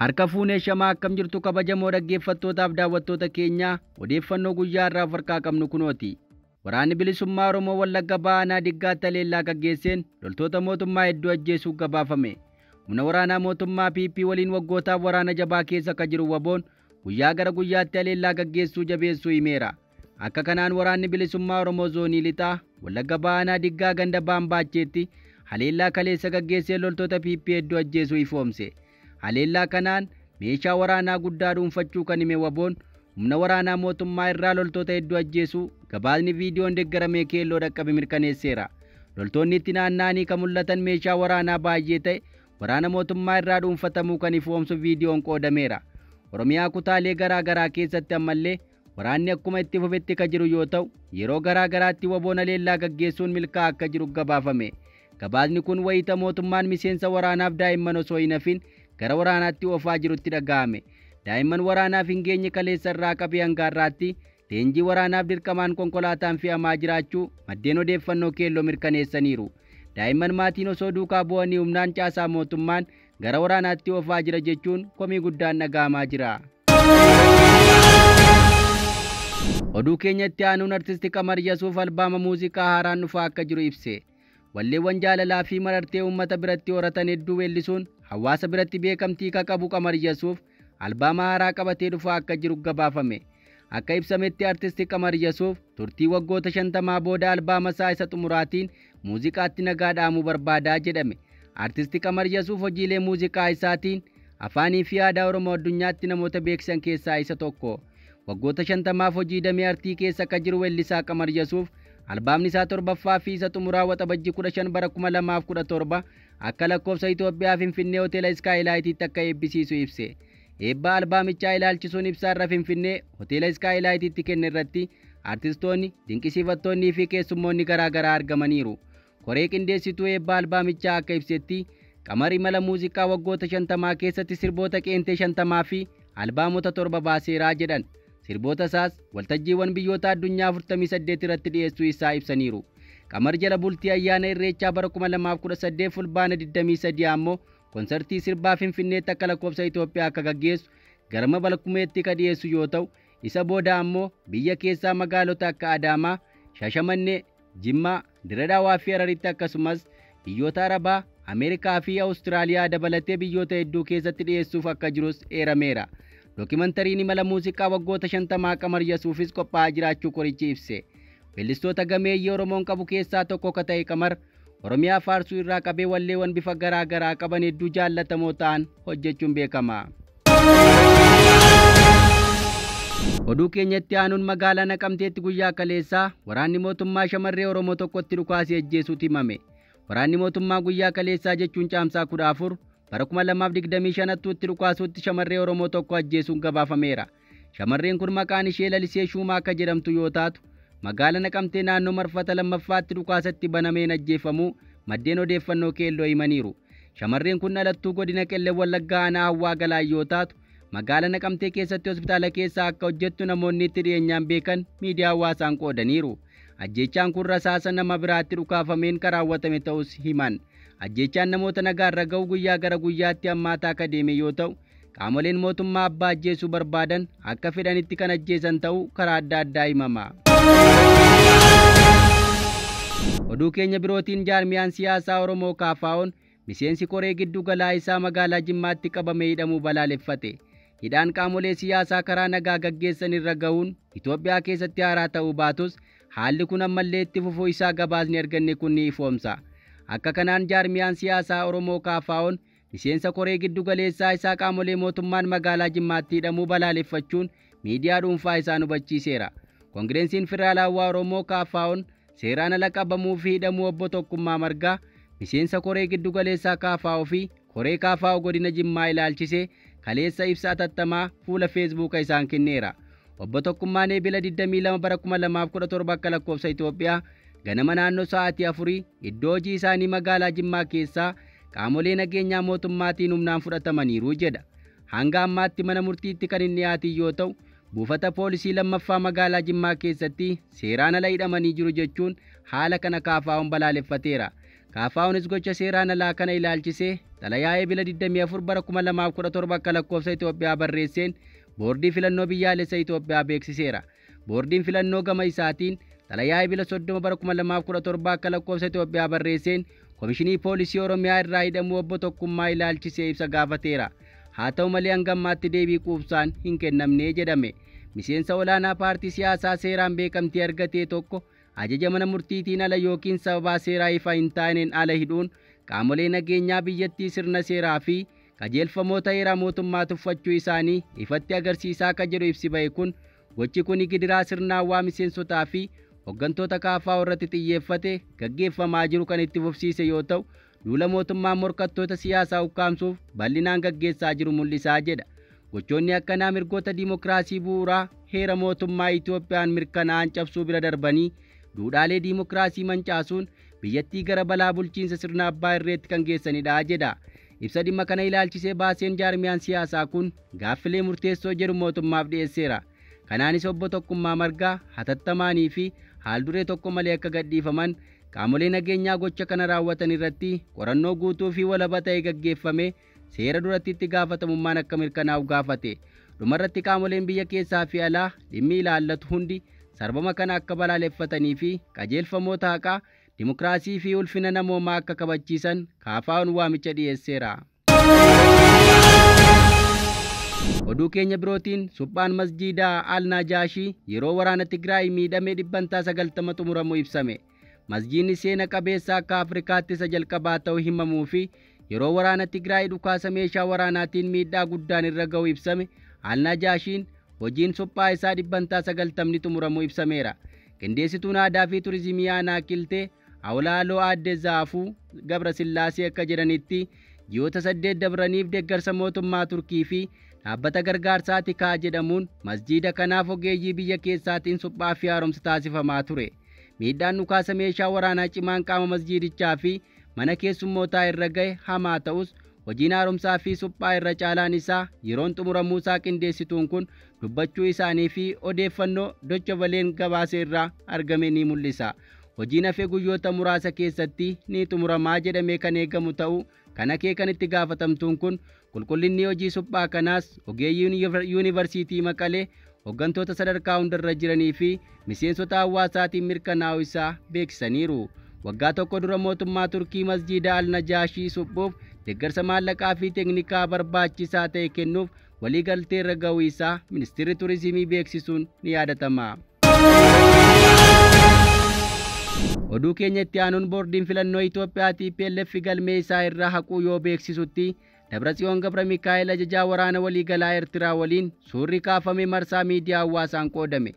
Harka fuunee shamaa akkam jirtu kabajamoo dhaggeeffattootaaf daawwattoota keenya odeeffannoo guyyaa irraa harkaa qabnu kunooti. Waraanni bilisummaa Oromoo Wallagga Bahaa Diggaatti haleellaa gaggeesseen loltoota mootummaa hedduu ajjeesuu gabaafame. Humna waraanaa mootummaa PP waliin waggootaaf waraana jabaa keessa akka jiru WBOn guyyaa gara guyyaatti haleellaa gaggeessuu jabeessuu himeera. Akka kanaan waraanni bilisummaa Oromoo zoonii lixaa Wallagga Bahaa Diggaa ganda Baambaacheetti haleellaa kaleessa gaggeesseen loltoota PP hedduu ajjeesuu ifoomse. Haleellaa kanaan meeshaa waraanaa guddaa dhuunfachuu kan hime WBOn humna waraanaa mootummaa irraa loltoota hedduu ajjeesuu gabaasni viidiyoon deeggaramee keelloo dhaqqabe mirkaneesseera. Loltoonni itti naanna'anii kan mul'atan meeshaa waraanaa baay'ee ta'e waraana mootummaa irraa dhuunfatamuu kan ifoomsu viidiyoon qoodameera. Oromiyaa kutaalee garaa garaa keessatti ammallee waraanni akkuma itti fufetti kan jiru yoo ta'u yeroo garaa garaatti WBOn haleellaa gaggeessuun milkaa'aa akka jiru gabaafame. Gabaasni kun wayita mootummaan miseensa waraanaaf daa'imman osoo hin hafin gara waraanaatti oofaa jirutti dhaga'ame. Daa'imman waraanaaf hin geenye kaleessa irraa qabee hanga har'aatti leenjii waraanaaf dirqamaan konkolaataan fe'amaa jiraachuu maddeen odeeffannoo keelloo mirkaneessaniiru. Daa'imman maatiin osoo duukaa bu'anii humnaan caasaa mootummaan gara waraanaatti oofaa jira jechuun komii guddaan dhaga'amaa jira. Oduu keenyatti aanuun artisti Qamar Yesuuf albaama muuziqaa haaraan dhufaa akka jiru ibse. Walleewwan jaalalaa fi marartee uummata biratti horatan hedduu weellisuun hawaasa biratti beekamtii kan qabu Qamar Yesuuf albaama haaraa qabatee dhufaa akka jiru gabaafame. Akka ibsametti artisti Qamar Yesuuf turtii waggoota 50 booda albaama isaa isa xumuraatiin muuziqaatti nagaa dhaamuu barbaadaa jedhame. Artisti Qamar Yesuuf hojiilee muuziqaa isaatiin afaanii fi aadaa Oromoo addunyaatti namoota beeksisan keessaa isa tokko. Waggoota 50 hojii damee artii keessa akka jiru weellisaa Qamar Yesuuf albaamni isaa torbaffaa fi isa xumuraa waxabajjii 15 bara 2017 akka lakkoofsa Itoophiyaa Finfinnee hoteela Skylight'tti akka eebbisiisu ibse. Eebba albaamichaa ilaalchisuun ibsaarra Finfinnee hoteela Skylight'tti kenne irratti artistoonni, dinqisiifattoonnii fi keessummoonni garaa garaa argamaniiru. Koree qindeessituu eebba albaamichaa akka ibsetti Qamar imala muuziqaa waggoota 50 keessatti sirboota qeentee 50 fi albaamota 7 baaseeraa jedhan. Sirboota isaas waltajjiiwwan biyyoota addunyaa 48 irratti dhiyeessuu isaa ibsaniiru. Qamar jala bultii ayyaana Irreechaa bara 2018 fulbaana 23 ammoo konsertii sirbaa Finfinneetti akka lakkoofsa Itoophiyaa akka gaggeessu garma Balkumeetti ka dhiyeessu yoo ta'u isa booda ammoo biyya keessaa magaalota akka Adaamaa, Shashamannee, Jimmaa, Diradawaa fi Hararitti akkasumas biyyoota Arabaa, Ameerikaa fi Awustiraaliyaa dabalatee biyyoota hedduu keessatti dhiyeessuuf akka jirus eerameera. Dookimentariin imala muuziqaa waggoota 50 Qamar Yesuufis qophaa'aa jiraachuu korichi ibse. Weellistoota gameeyyii Oromoon qabu keessaa tokko ka ta'e Qamar Oromiyaa faarsuu irraa qabee walleewwan bifa garaa garaa qaban hedduu jaallatamoo ta'an hojjechuun beekama. Oduu keenyatti aanuun magaalaa Naqamteetti guyyaa kaleessaa waraanni mootummaa shamarree Oromoo tokkotti dhukaasee ajjeesuutu himame. Waraanni mootummaa guyyaa kaleessaa jechuun caamsaa 14 bara 2025 tti dhukaasuutti shamarree Oromoo tokko ajjeesuun gabaafameera. Shamarreen kun maqaan ishee Lalisee Shumaa akka jedhamtu yoo taatu magaalaa Naqamtee naannoo marfata lammaffaatti dhukaasatti banameen ajjeefamuu maddeen odeeffannoo keelloo himaniiru. Shamarreen kun dhalattuu godina Qellem Wallaggaa aanaa Hawwaa Galaan yoo taatu magaalaa Naqamtee keessatti hospitaala keessa akka hojjettu namoonni itti dhiyeenyaan beekan miidiyaa hawaasaan qoodaniiru. Ajjeechaan kun rasaasa nama biraatti dhukaafameen kan raawwatame ta'us himan. Ajjeechaan namoota nagaarra ga'u guyyaa gara guyyaatti hammaataa akka deeme yoo ta'u qaamoleen mootummaa abbaa ajjeesuu barbaadan akka fedhanitti kan ajjeesan ta'uu karaa adda addaa himama. Oduu keenya birootiin jaarmiyaan siyaasaa Oromoo KFO'n miseensi koree giddu galaa isaa magaalaa Jimmaatti qabamee hidhamuu balaaleffate. Hidhaan qaamolee siyaasaa karaa nagaa gaggeessan irra ga'uun Itoophiyaa keessatti haaraa ta'uu baatus haalli kun ammallee itti fufuu isaa gabaasni arganne kun ni ifoomsa. Akka kanaan jaarmiyaan siyaasaa Oromoo KFO'n miseensa koree giddu galeessaa isaa qaamolee mootummaan magaalaa Jimmaatti hidhamuu balaaleffachuun miidiyaa dhuunfaa isaa hubachiiseera. Koongireensiin Federaalawaa Oromoo KFO'n seeraan ala qabamuu fi hidhamuu obbo Tokkummaa Margaa miseensa koree giddu galeessaa KFO fi koree KFO godina Jimmaa ilaalchisee kaleessa ibsa atattamaa fuula feesbuuka isaan kenneera. Obbo Tokkummaan eebila 22 bara 2017 akka lakkoofsa Itoophiyaa ganama naannoo sa'aatii 4 iddoo hojii isaanii magaalaa Jimmaa keessaa qaamolee nageenyaa mootummaatiin humnaan fudhatamaniiru jedha. Hanga ammaatti mana murtiitti kan inni dhiyaate yoo ta'u buufata poolisii lammaffaa magaalaa Jimmaa keessatti seeraan ala hidhamanii jiru jechuun haala kana KFO'n balaaleffateera. Kaafaa'uunis gocha seeraan alaa kana ilaalchisee xalayaa Ebila 24 bara 2017 akka lakkoofsa Itoophiyaa barreesseen boordii filannoo biyyaalessaa Itoophiyaa beeksiseera. Boordiin filannoo gama isaatiin xalayaa Ebila 30 bara 2017 akka lakkoofsa Itoophiyaa barreesseen Komishinii Poolisii Oromiyaa irraa hidhamuu obbo Tokkummaa ilaalchisee ibsa gaafateera. Haa ta'u malee hanga ammaatti deebii quubsaan hin kennamne jedhame. Miseensa olaanaa paartii siyaasaa seeraan beekamtii argatee tokko ajaja mana murtiitiin ala yookiin sababa seeraa ifa hin taaneen ala hidhuun qaamolee nageenyaa biyyattii sirna seeraa fi qajeelfamoota heeraa mootummaa tuffachuu isaanii ifatti agarsiisaa akka jedhu ibsi ba'e kun gochi kun gidiraa sirnaawaa miseensotaa fi hooggantoota KFO irratti xiyyeeffate gaggeeffamaa jiru kan itti fufsiise yoo ta'u duula mootummaan morkattoota siyaasaa ukkaamsuuf bal'inaan gaggeessaa jiru mul'isaa jedha. Gochoonni akkanaa mirgoota diimokiraasii bu'uuraa heera mootummaa Itoophiyaan mirkanaa'an cabsuu bira darbanii duudhaalee diimokiraasii mancaasuun biyyattii gara balaa bulchiinsa sirna abbaa irreetti kan geessanidha jedha. Ibsa dhimma kana ilaalchisee baaseen jaarmiyaan siyaasaa kun gaaffilee murteessoo jedhu mootummaaf dhiyeesseera. Kanaanis obbo Tokkummaa Margaa hatattamaanii fi haalduree tokko malee akka gadhiifaman qaamolee nageenyaa gocha kana raawwatan irratti qorannoo guutuu fi walaba ta'e gaggeeffame seera duratti itti gaafatamummaan akka mirkanaa'u gaafate. Dhumarratti qaamoleen biyya keessaa fi alaa dhimmi ilaallatu hundi sarbama kana akka balaaleffatanii fi qajeelfamoota haqaa dimokiraasii fi ulfina namoomaa akka kabachiisan KFO'n waamicha dhiyeesseera. Oduu keenya birootiin suphaan masjiida Al-Najaashii yeroo waraana Tigraay miidhamee 90 xumuramuu ibsame. Masjiidni seena qabeessa akka Afrikaatti isa jalqabaa ta'uu himamuu fi yeroo waraana Tigraay dhukaasa meeshaa waraanaatiin miidhaa guddaan irra ga'u ibsame. Al-Najaashiin hojiin suphaa isaa 90 xumuramuu ibsameera. Qindeessituun aadaa fi turizimii aanaa Kiltee Awlaaloo Aadde Zaafuu Gabrasillaasee akka jedhanitti ji'oota 8 dabraniif deeggarsa mootummaa Turkii fi dhaabbata gargaarsaa Tikaa jedhamuun masjiida kanaaf ogeeyyii biyya keessaatiin suphaa fi haaromsa taasifamaa ture. Miidhaan dhukaasa meeshaa waraanaa cimaan qaama masjiidichaa fi mana keessummootaa irra ga'e hamaa ta'us hojiin haaromsaa fi suphaa irra caalaan isaa yeroon xumuramuu isaa qindeessituun kun dubbachuu isaanii fi odeeffannoo Deutsche Wellen gabaase irraa argame ni mul'isa. Hojiin hafee guyyoota muraasa keessatti ni xumuramaa jedhamee kan eegamu ta'uu kan akeekan itti gaafatamtuun kun qulqullinni hojii suphaa kanaas ogeeyyiin yuunivarsiitii Maqalee hooggantoota sadarkaa hundarra jiranii fi miseensota hawaasaatiin mirkanaa'uu isaa beeksisaniiru. Waggaa tokko dura mootummaa Turkii masjiida Al-Najaashii suphuuf deeggarsa maallaqaa fi teeknikaa barbaachisaa ta'e kennuuf waliigaltee irra ga'uu isaa ministeerri turizimii beeksisuun ni yaadatama. Oduu keenya itti aanuun boordiin filannoo Itoophiyaa TPLF galmee isaa irraa haquu yoo beeksisutti Dabratsiyoon Gabra Mikaa'el ajajaa waraana waliigalaa Eertiraa waliin suurri kaafame marsaa miidiyaa hawaasaan qoodame.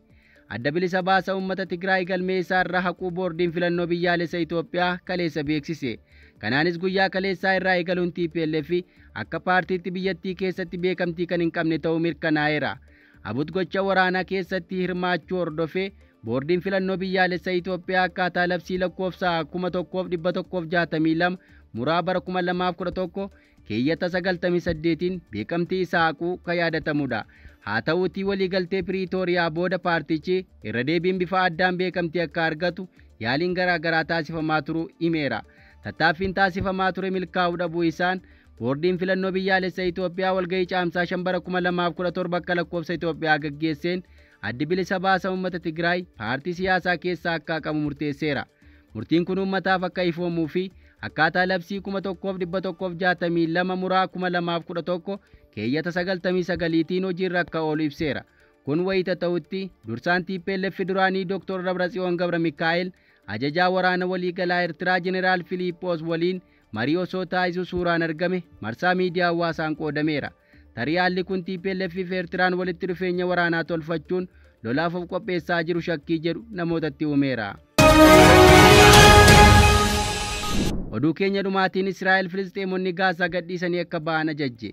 Adda bilisa baasa uummata Tigraay galmee isaa irraa haquu boordiin filannoo biyyaalessaa Itoophiyaa kaleessa beeksise. Kanaanis guyyaa kaleessaa irraa eegaluun TPLF akka paartiitti biyyattii keessatti beekamtii kan hin qabne ta'uu mirkanaa'eera. Abut gocha waraanaa keessatti hirmaachuu hordofee boordiin filannoo biyyaalessaa Itoophiyaa akkaataa labsii lakkoofsa 1162 muraa bara 2011 keeyyata 98tiin beekamtii isaa haquu kan yaadatamudha. Haa ta'uutii waliigaltee Piriitooriyaa booda paartichi irra deebiin bifa addaan beekamtii akka argatu yaaliin garaagaraa taasifamaa turuu himeera. Tattaaffiin taasifamaa ture milkaa'uu dhabuu isaan boordiin filannoo biyyaalessaa Itoophiyaa walgahii caamsaa 5 bara 2017 akka lakkoofsa Itoophiyaa gaggeesseen addi bilisa baasa uummata Tigraay paartii siyaasaa keessaa akka haqamu murteesseera. Murtiin kun uummataaf akka ifoomuu fi akkaataa labsii 1162 muraa 2011 keeyyata 99tiin hojiirra akka oolu ibseera. Kun wayita ta'utti dursaan TPLF duraanii Dr. Dabratsiyoon Gabra Mikaa'el ajajaa waraana waliigalaa Eertiraa Jeneraal Filiiphoos waliin marii osoo taasisuu suuraan argame marsaa miidiyaa hawaasaan qoodameera. Tarii haalli kun TPLF fi Eertiraan walitti dhufeenya waraanaa tolfachuun lolaaf of qopheessaa jiru shakkii jedhu namootatti uumeera. Oduu keenya dhumaatiin Israa'el Filisxeemonni Gaasaa gadhiisanii akka ba'an ajajje.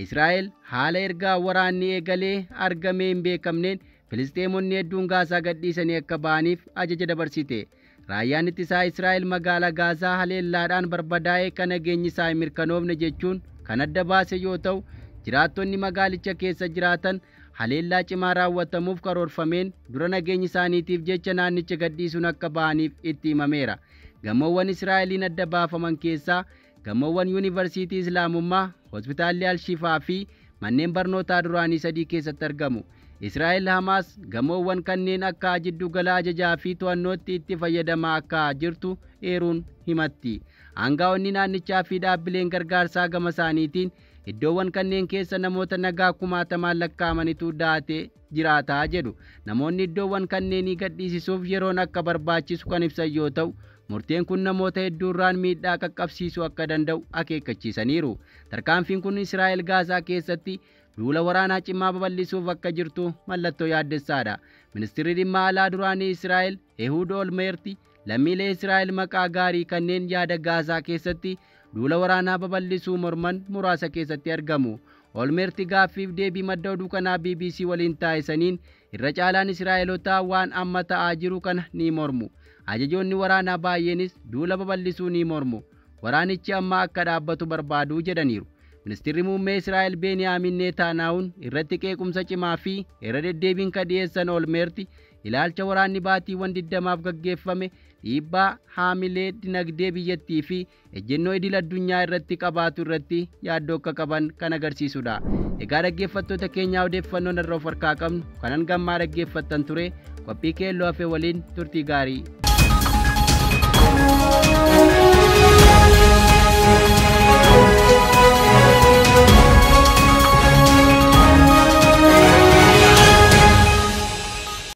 Israa'el haala ergaa waraanni eegalee argamee hin beekamneen Filisxeemonni hedduun Gaasaa gadhiisanii akka ba'aniif ajaja dabarsite. Raayyaan ittisaa Israa'el magaalaa Gaasaa haleellaadhaan barbadaa'ee kan nageenyi isaa hin mirkanoofne jechuun kan adda baase yoo ta'u, jiraattonni magaalicha keessa jiraatan haleellaa cimaa raawwatamuuf karoorfameen dura nageenyi isaaniitiif jecha naannicha gadhiisuun akka ba'aniif itti himameera. gamoowwan Israa'eliin adda baafaman keessaa gamoowwan Yuunivarsiitii Islaamummaa, Hospitaalli Al-Shifaa fi manneen barnootaa duraanii 3 keessatti argamu. Israa'el Hamaas gamoowwan kanneen akka jiddu gala ajajaa fi to'annootti itti fayyadamaa akka jirtu eeruun himatti. Aangaa'onni naannichaa fi dhaabbileen gargaarsaa gama isaaniitiin iddoowwan kanneen keessa namoota nagaa kumaatamaan lakkaa'amanitu daatee jiraataa jedhu. Namoonni iddoowwan kanneenii gadhiisisuuf yeroon akka barbaachisu kan ibsan yoo ta'u, murteen kun namoota hedduurraan miidhaa qaqqabsiisuu akka danda'u akeekkachiisaniiru. Tarkaanfiin kun Israa'el Gaazaa keessatti duula waraanaa cimaa babal'isuuf akka jirtu mallattoo yaaddessaadha. Ministeerri dhimma alaa duraanii Israa'el Ehud Olmerti lammiilee Israa'el maqaa gaarii kanneen yaada Gaazaa keessatti duula waraanaa babal'isuu morman muraasa keessatti argamu. Olmerti gaaffiif deebii madda oduu kanaa BBC waliin taasisaniin irra caalaan Israa'elotaa waan amma ta'aa jiru kana ni mormu. Ajajoonni waraanaa baay'eenis duula babal'isuu ni mormu. Waraanichi amma akka dhaabbatu barbaadu jedhaniiru. Ministeerri muummee Israa'el Beniyaamin Netanyahuun irratti qeequmsa cimaa fi irra deddeebiin ka dhiyeessan Olmerti ilaalcha waraanni baatiiwwan 20f gaggeeffame dhiibbaa haamilee dinagdee biyyattii fi ejjennoo idil addunyaa irratti qabaatu irratti yaaddoo akka qaban kan agarsiisudha. Egaa dhaggeeffattoota keenyaa odeeffannoon irraa of harkaa qabnu kanan gammaa dhaggeeffattan ture qophii keelloo hafe waliin turtii gaarii.